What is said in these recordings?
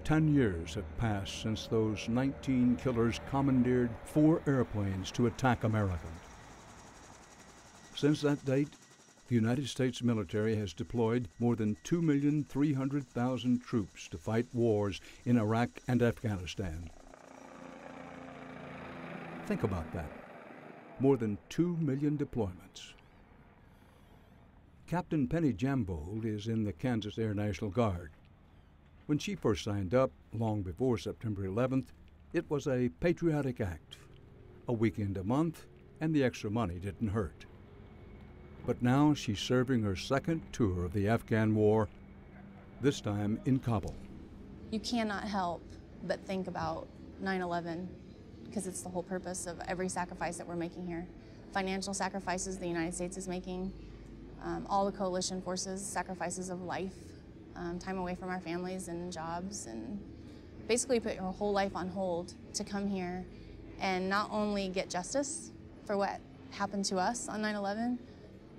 10 years have passed since those 19 killers commandeered 4 airplanes to attack America. Since that date, the United States military has deployed more than 2,300,000 troops to fight wars in Iraq and Afghanistan. Think about that. More than 2 million deployments. Captain Penny Jambold is in the Kansas Air National Guard. When she first signed up, long before September 11th, it was a patriotic act. A weekend a month, and the extra money didn't hurt. But now she's serving her second tour of the Afghan war, this time in Kabul. You cannot help but think about 9/11, because it's the whole purpose of every sacrifice that we're making here. Financial sacrifices the United States is making, all the coalition forces, sacrifices of life, time away from our families and jobs, and basically put your whole life on hold to come here and not only get justice for what happened to us on 9/11,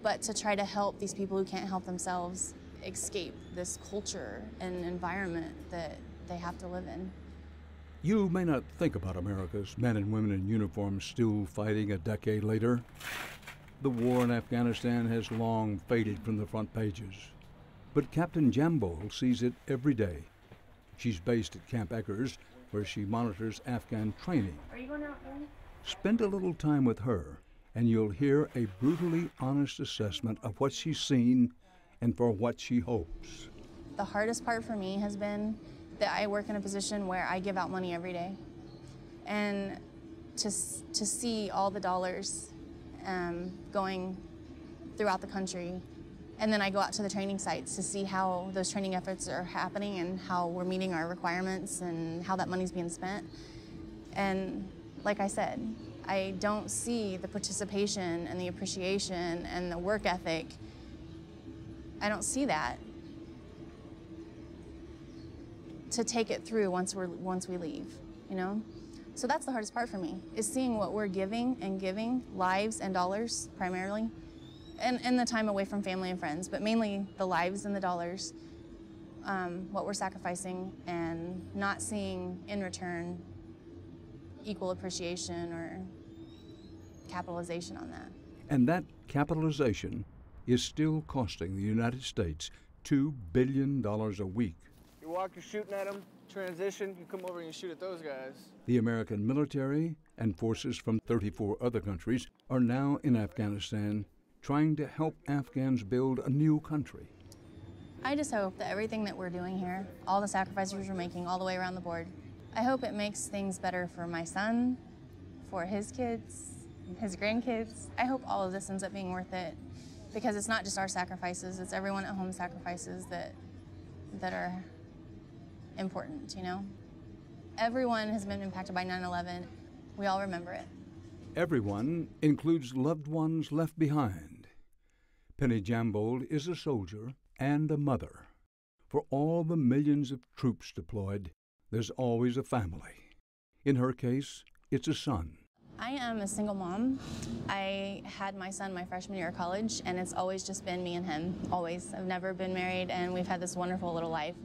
but to try to help these people who can't help themselves escape this culture and environment that they have to live in. You may not think about America's men and women in uniform still fighting a decade later. The war in Afghanistan has long faded from the front pages. But Captain Jambold sees it every day. She's based at Camp Eggers, where she monitors Afghan training. Are you going out there? Spend a little time with her, and you'll hear a brutally honest assessment of what she's seen and for what she hopes. The hardest part for me has been that I work in a position where I give out money every day. And to see all the dollars going throughout the country, and then I go out to the training sites to see how those training efforts are happening and how we're meeting our requirements and how that money's being spent. And like I said, I don't see the participation and the appreciation and the work ethic. I don't see that to take it through once we leave, you know? So that's the hardest part for me, is seeing what we're giving, lives and dollars primarily, and the time away from family and friends, but mainly the lives and the dollars, what we're sacrificing, and not seeing in return equal appreciation or capitalization on that. And that capitalization is still costing the United States $2 billion a week. You walk, you're shooting at them, transition, you come over and you shoot at those guys. The American military and forces from 34 other countries are now in Afghanistan trying to help Afghans build a new country. I just hope that everything that we're doing here, all the sacrifices we're making all the way around the board, I hope it makes things better for my son, for his kids, his grandkids. I hope all of this ends up being worth it, because it's not just our sacrifices, it's everyone at home's sacrifices that are important, you know? Everyone has been impacted by 9/11. We all remember it. Everyone includes loved ones left behind. Penny Jambold is a soldier and a mother. For all the millions of troops deployed, there's always a family. In her case, it's a son. I am a single mom. I had my son my freshman year of college, and it's always just been me and him, always. I've never been married, and we've had this wonderful little life.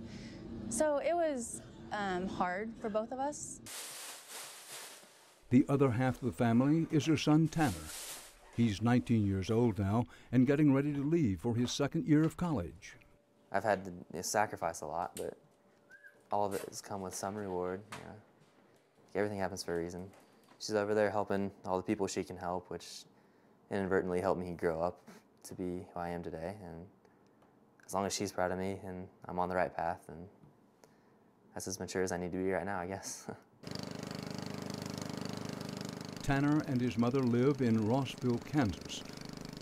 So it was hard for both of us. The other half of the family is her son Tanner. He's 19 years old now and getting ready to leave for his second year of college. I've had to sacrifice a lot, but all of it has come with some reward. You know. Everything happens for a reason. She's over there helping all the people she can help, which inadvertently helped me grow up to be who I am today. And as long as she's proud of me and I'm on the right path, then that's as mature as I need to be right now, I guess. Tanner and his mother live in Rossville, Kansas,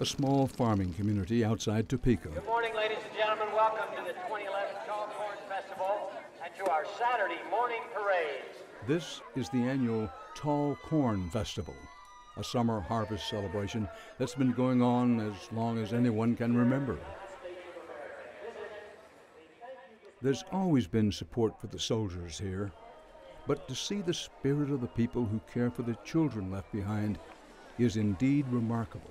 a small farming community outside Topeka. Good morning, ladies and gentlemen. Welcome to the 2011 Tall Corn Festival and to our Saturday morning parades. This is the annual Tall Corn Festival, a summer harvest celebration that's been going on as long as anyone can remember. There's always been support for the soldiers here, but to see the spirit of the people who care for the children left behind is indeed remarkable.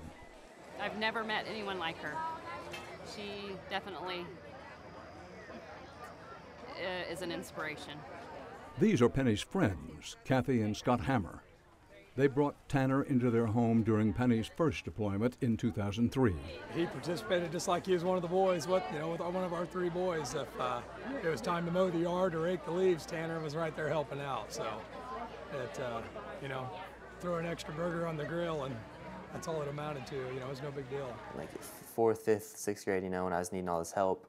I've never met anyone like her. She definitely is an inspiration. These are Penny's friends, Kathy and Scott Hammer. They brought Tanner into their home during Penny's first deployment in 2003. He participated just like he was one of the boys, with one of our 3 boys. If it was time to mow the yard or rake the leaves, Tanner was right there helping out. So, throw an extra burger on the grill, and that's all it amounted to. It was no big deal. Like 4th, 5th, 6th grade, when I was needing all this help,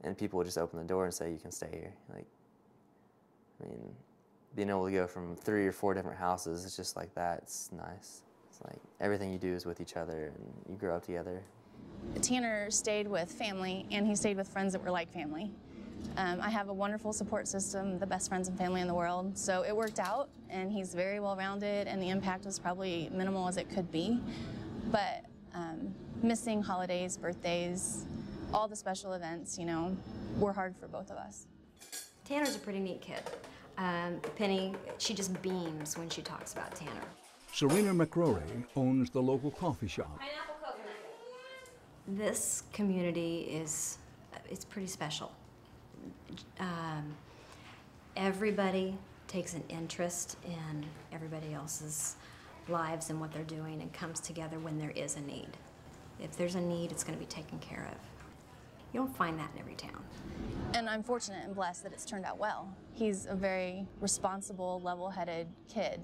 and people would just open the door and say, "You can stay here." Being able to go from 3 or 4 different houses, it's just like that. It's nice. It's like everything you do is with each other, and you grow up together. Tanner stayed with family, and he stayed with friends that were like family. I have a wonderful support system, the best friends and family in the world, so it worked out, and he's very well-rounded, and the impact was probably minimal as it could be. But missing holidays, birthdays, all the special events, were hard for both of us. Tanner's a pretty neat kid. Penny, she just beams when she talks about Tanner. Serena McCrory owns the local coffee shop. This community it's pretty special. Everybody takes an interest in everybody else's lives and what they're doing, and comes together when there is a need. If there's a need, it's going to be taken care of. You don't find that in every town. And I'm fortunate and blessed that it's turned out well. He's a very responsible, level-headed kid.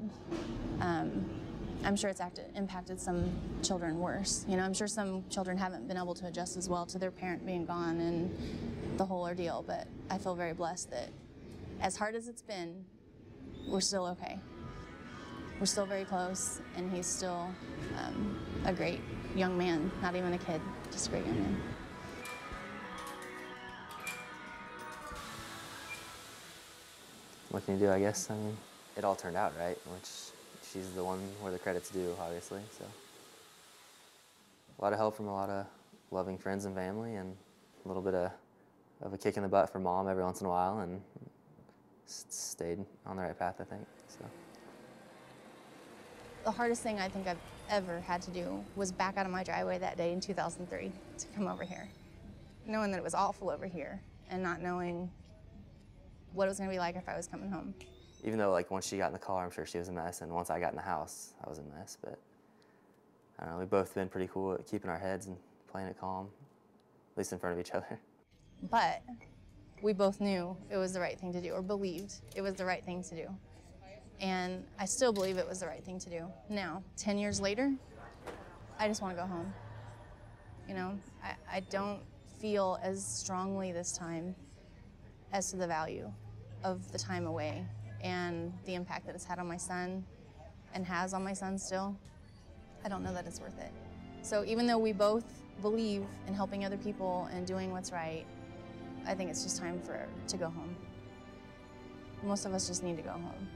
I'm sure it's impacted some children worse. I'm sure some children haven't been able to adjust as well to their parent being gone and the whole ordeal, but I feel very blessed that as hard as it's been, we're still okay. We're still very close, and he's still a great young man, not even a kid, just a great young man. What can you do, I guess? It all turned out right, which she's the one where the credit's due, obviously. So, a lot of help from a lot of loving friends and family, and a little bit of a kick in the butt from Mom every once in a while, and stayed on the right path, I think. So. The hardest thing I think I've ever had to do was back out of my driveway that day in 2003 to come over here. Knowing that it was awful over here, and not knowing what it was going to be like if I was coming home. Even though, once she got in the car, I'm sure she was a mess, and once I got in the house, I was a mess, but I don't know, we've both been pretty cool at keeping our heads and playing it calm, at least in front of each other. But we both knew it was the right thing to do, or believed it was the right thing to do. And I still believe it was the right thing to do. Now, 10 years later, I just want to go home. I don't feel as strongly this time as to the value of the time away and the impact that it's had on my son and has on my son still. I don't know that it's worth it. So even though we both believe in helping other people and doing what's right, I think it's just time to go home. Most of us just need to go home.